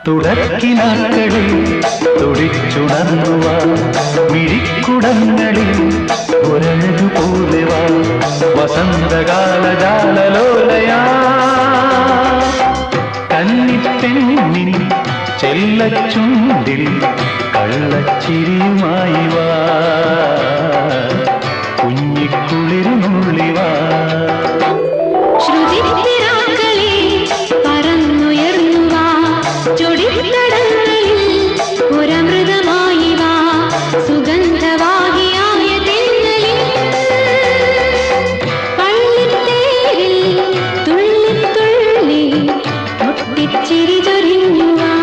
തുടക്കിനാക്കളിൽ തുടിച്ചുണർന്നുവ മിഴിക്കുടങ്ങളിൽ ഒരഴകുപോലെ വാ വസന്തകാല ജാലലോലയാ കന്നിപ്പെണ്ണിൻ ചെല്ലച്ചുണ്ടിൽ കള്ളച്ചിരിയുമായി വാ കുഞ്ഞിക്കുളിരുന്നുള്ളി വാ ചിരി ചൊരിഞ്ഞുവാ